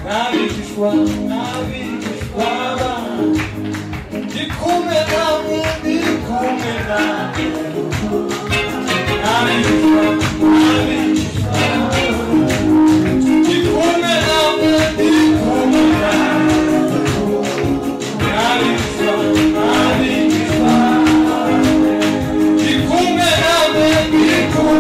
Nabishwa Dikume nami Dikume nami Nabishwa Dikume nami Dikume nami Nabishwa Dikume nami Dikume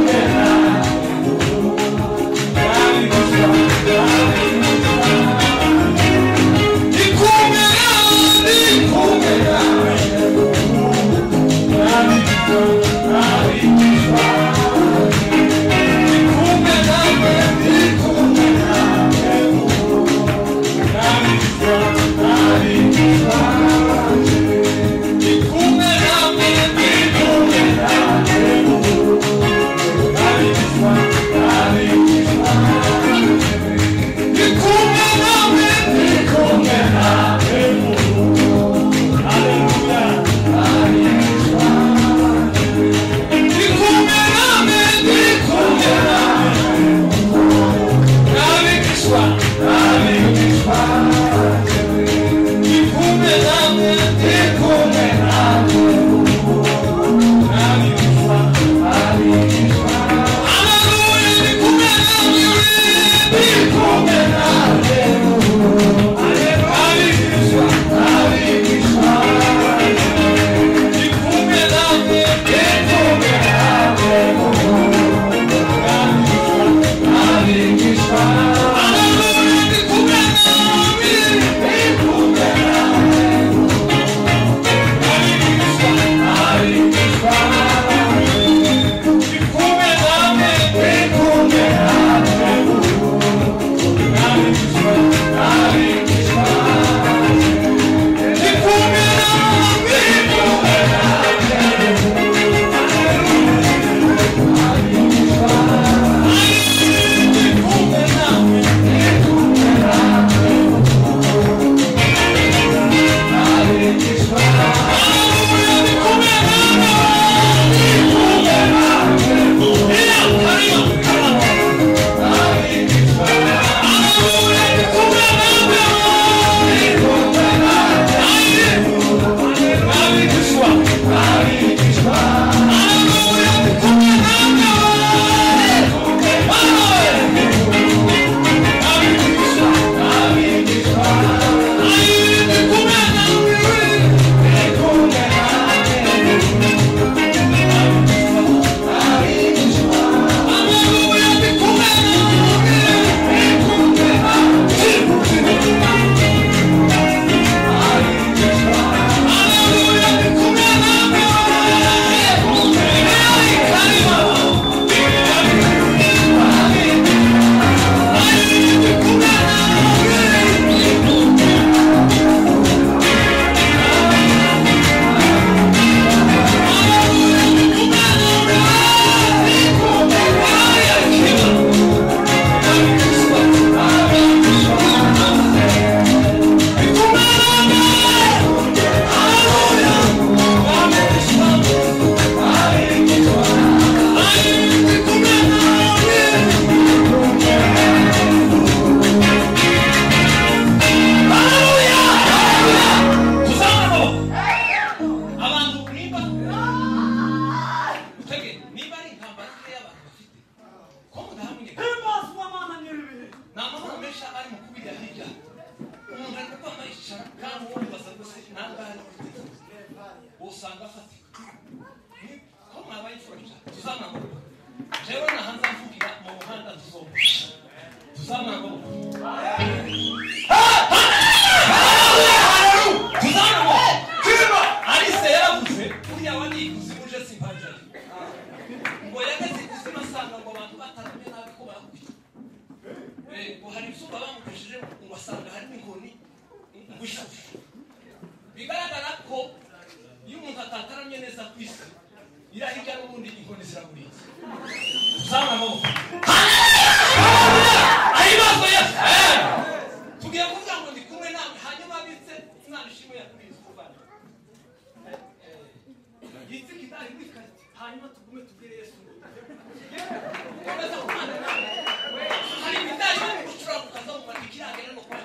Hari ibitari byo gucura kukaza mu matikira agera no kwa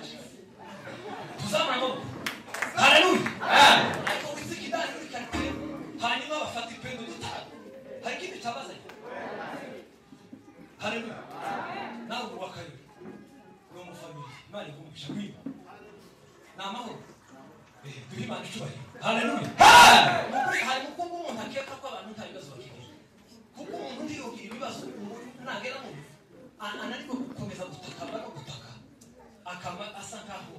haleluya nawe wakayo no mu family imana ikumisha kwiba na mahoro duhimana cyubahiro haleluya hari mukungu umuntu akeka ko abantu ntabibazo bakiriye kuko umuntu ndiyogira ibibazo nagera mu anariko gukomeza gutakamba no gutaka akama asa nkaho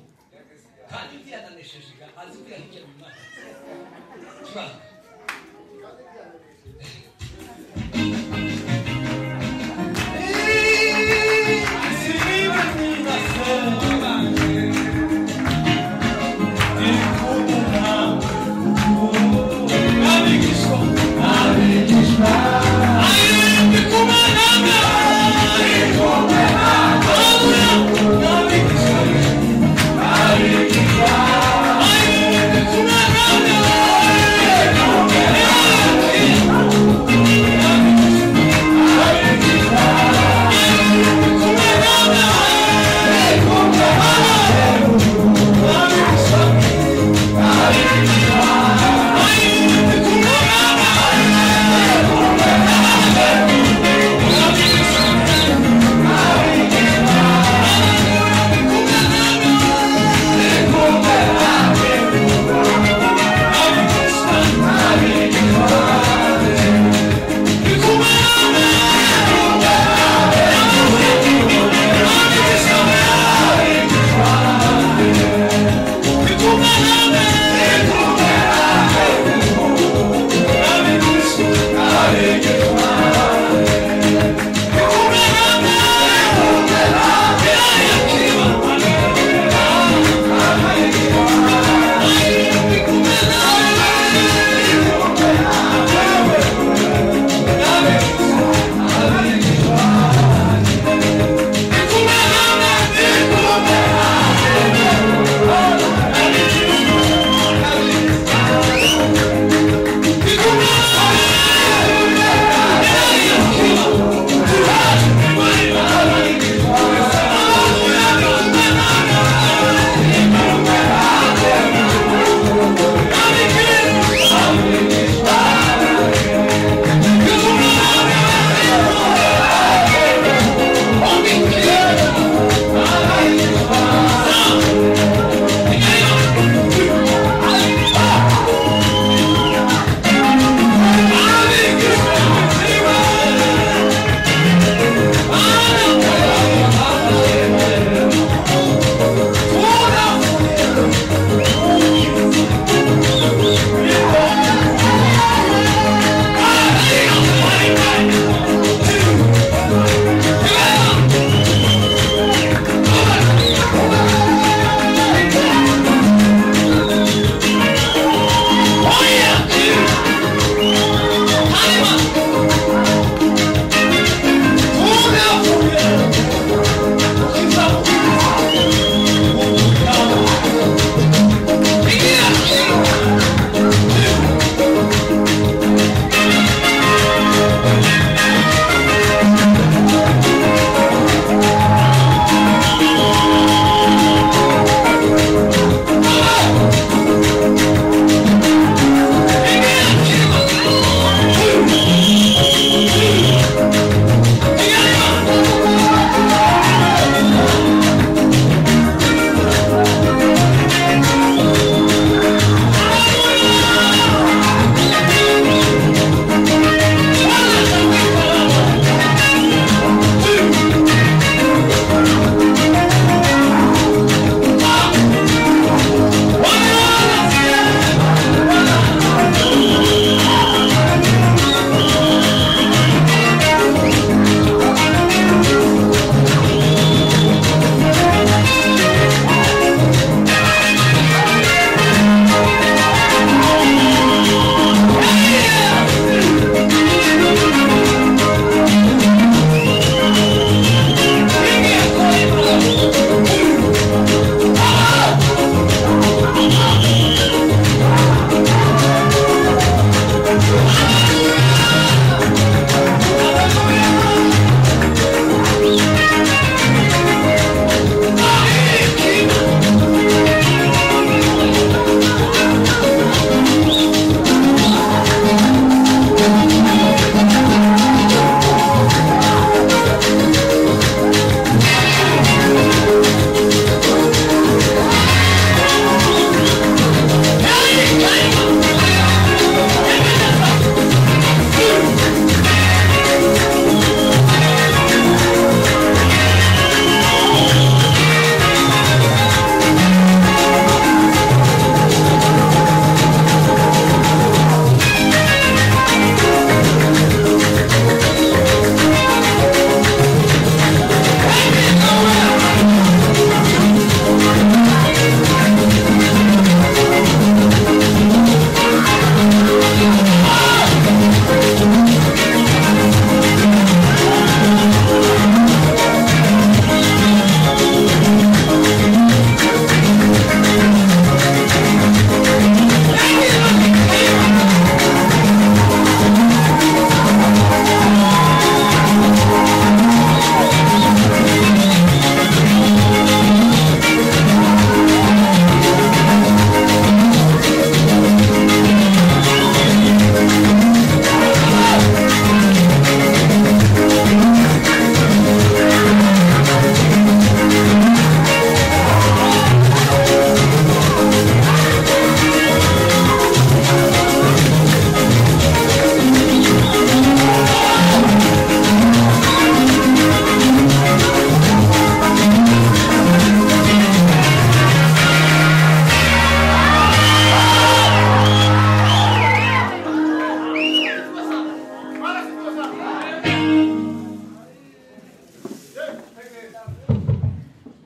kandi byananeshejwe azi kwiyahije mu Imana cyubahiro Hallelujah.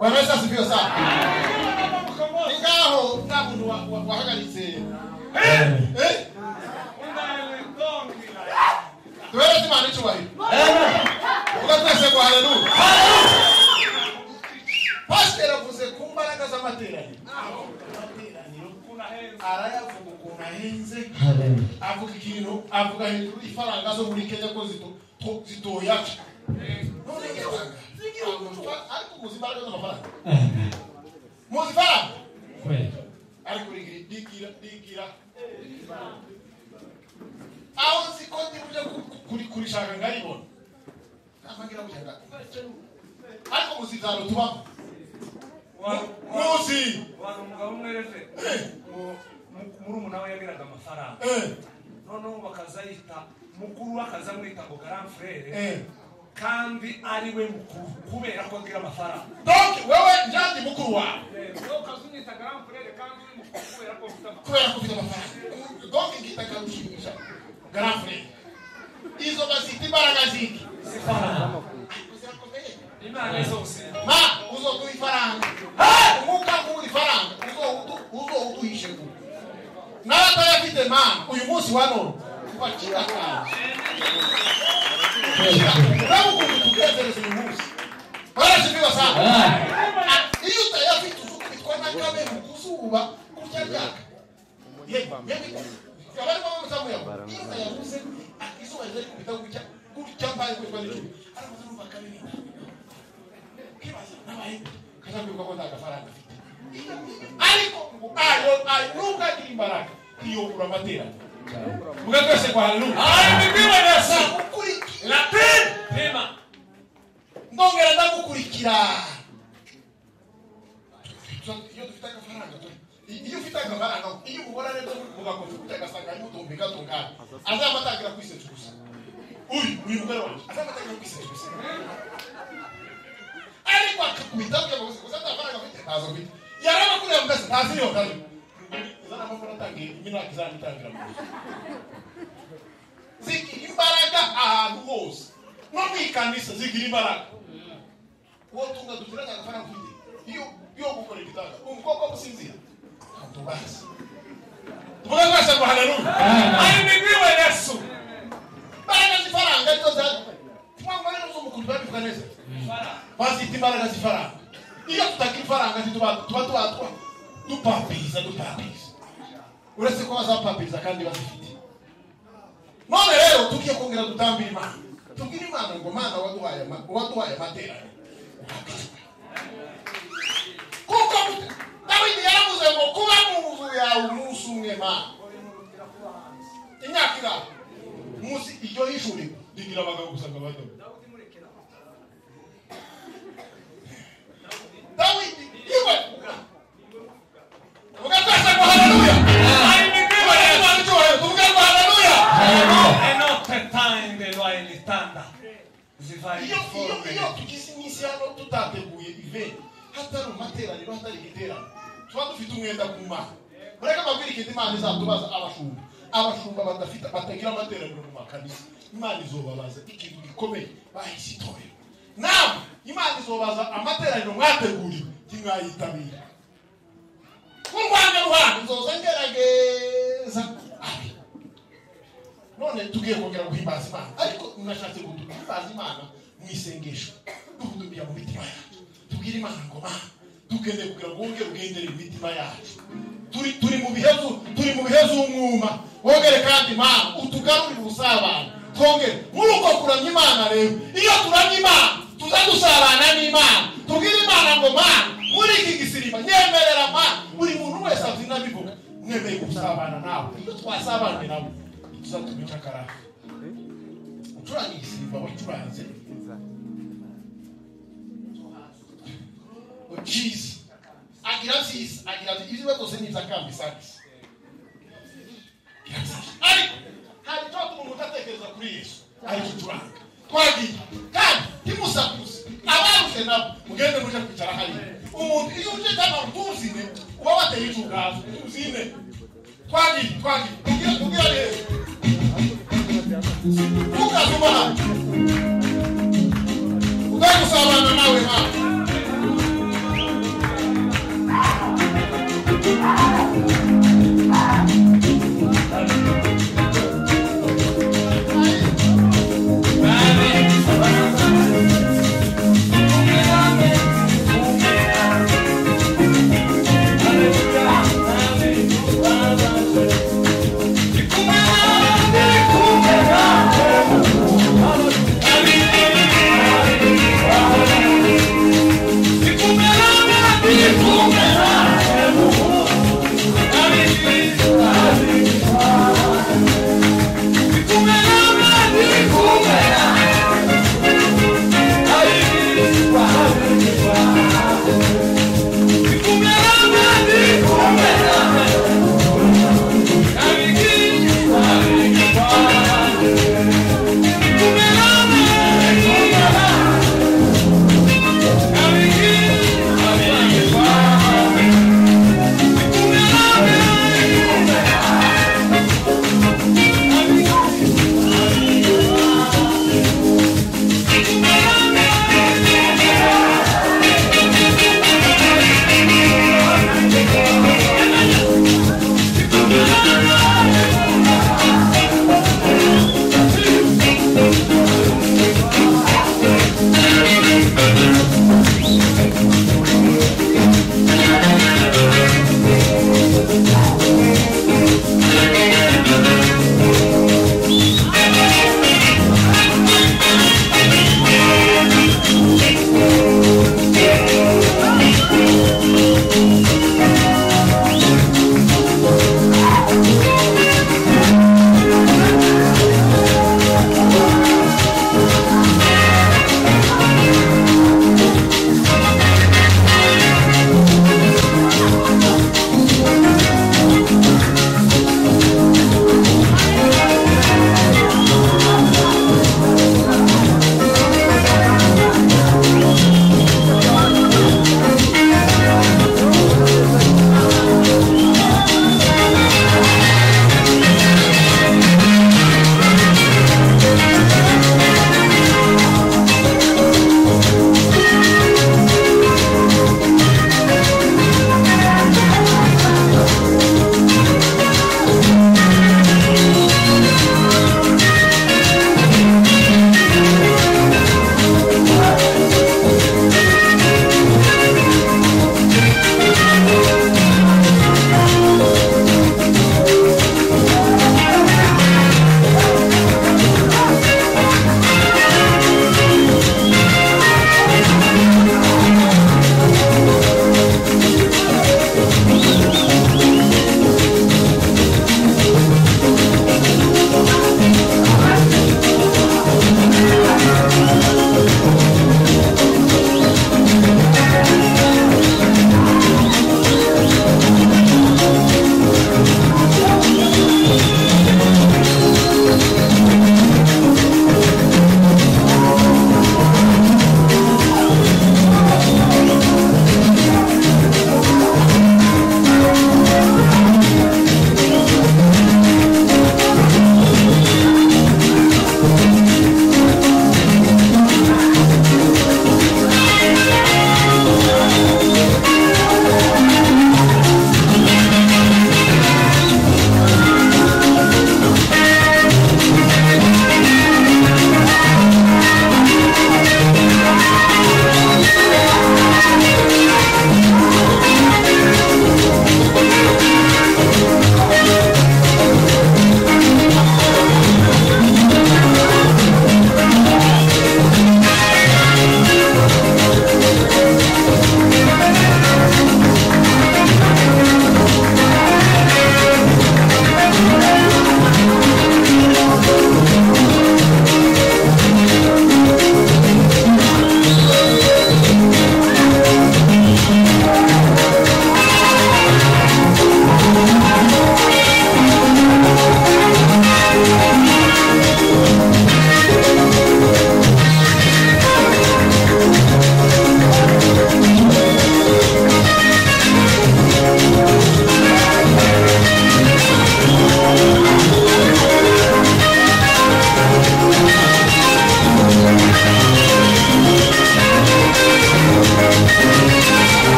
Wanaweza sivyo sana. Ingaho ntabuntu wahagaritse. Tuwele timana icyubahiro. Ugatwese kwa haleluya. Pastor avuze ku mbaraga z'amateraniro. Arayavuga ukuntu ahenze. Avuga ikintu, avuga hejuru ifaranga zo muri Kenya ko zitoyaca. None ngebanga. Ariko muzi imbaraga z'amafaranga. Muzi ifaranga? Ariko digira. Aho zikondi uje kurishaka ngaribona. Amangira bujanga. Ariko muzi zaro tuba. Muzi. Wanu mugabo mwereze. Murumuna we yagiraga amafaranga. Noneho bakazayita mukuru bakazamwita ngo grand frère. Kandi ari we mukuru kubera ko agira amafaranga. Donc wewe njandi mukuru wawe. Wewe kazunyita grand frère kandi uri mukuru kubera ko ufite amafaranga. Donc ngitaka gushimisha grand frère. Izo bazita imbaraga ziki. Sifaranga. Imana zose. Ma uzo kuifaranga. Umuka muri faranga uzo uduhishe ku. Naba yafite man uyu munsi wa none kwakira kandi. Nabo kutukezereza uyu munsi. Barashimira sana. Iyo utayafite uzukubitwa n'akabe mu kuzuba kurya ryaka. Kabari mama mutamu yabo. Iyo utayabuze izuba riri kubita gutya mbaye kwitwa n'icyo. Aravuze numva kabiri. Kibaza nabaye kazabirwa ko ndagafaranga afite. Ariko ayo nubwo agira imbaraga iyo uramatera. Mugatwese kwa haleluya. Bibiwe nasa Mukurikira. Pema. Ndongera ndamukurikira. Iyo dufite agafaranga to. Iyo ufite agafaranga, iyo ubona neza mugakoze kutagasanga y'umutumbi gatungana. Azamatangira kwisetsa gusa. Uyu mugore wanje azamatangira kwisetsa gusa. Ariko akakubita ngo uzatafaranga afite ntazo bite. Yaraba kuri mbese ntazi yo kare. Zana mafara tangi imina kizanitangira. Ziki imbaraga ahantu hose. No mwikanisa zigira imbaraga. Wotunga dutiranya agafaranga kuri. Iyo gukora igitanga. Umukobwa musinzira. Tubasi. Tubagasa kwa haleluya. Ari bibiwe Yesu. Baraga zifaranga nizo za. Twangwa rero zo mukuru babifika neza. Bazita imbaraga zifaranga. Iyo tutakira ifaranga tuba dupapiriza. Uretse ko bazapapiriza kandi bazifite. None rero tugiye kongera dutambira Imana. Tubwire Imana ngo Mana waduhaye amatera. Kuko Dawidi yaravuze ngo kuba mu nzu yawe umunsi umwe Mana. Inyakira muzi iyo yishuri digira abagabo gusanga abagabo. Dawidi iwe Mugatwese kwa haleluya. Ari bibiwe Yesu. Tuvuge kwa haleluya. Enote tande lo elitanda. Zivai. Iyo tugize iminsi hano tutateguye event hatari amateraniro hatari igiterane tuba dufite umwenda ku Mana. Mureka babwire ikindi Imana izatubaza abashumba batagira amateraniro mu makanisa. Imana izobabaza ikintu gikomeye bahise itorero. Nawe Imana izobaza amateraniro mwateguriwe kimwayitabira. Kurwanya ruhande nzoza ngerageza. None tugiye kongera guhimbaza Imana. Ariko nashatse guhimbaza Imana mu isengesho. Duhudumira mu mitima yacu. Tubwire Imana ngo dukeneye kugira ngo wongere ugendere mu mitima yacu. Turi mu bihezo umwuma. Wongere kandi Imana utugarurire ubusabane. Twongere muri uko kuramya Imana rero. Iyo turamya Imana tuzadusabana n'Imana. Tubwire Imana ngo muri iki gisiriba nyemerera buri muntu wese azina bivuga mwemeye gusabana nawe. Iyo twasabanye nawe tuzatumika karaha. Uturanye igisiriba wacuranze. Jesus. Agira ibibazo se n'izakambi sakisi. Hari cyo umuntu utatekereza kuri Yesu. Ari kuturanga. Twagiye. Kandi timusakuze. Abaruse nabo mugende muje kwicara hari. Umuntu iyo uje cyane utuzine uba wateye icugazo. Uzine. Twagiye. Kugira rero. Ukazuma. Ugasabana nawe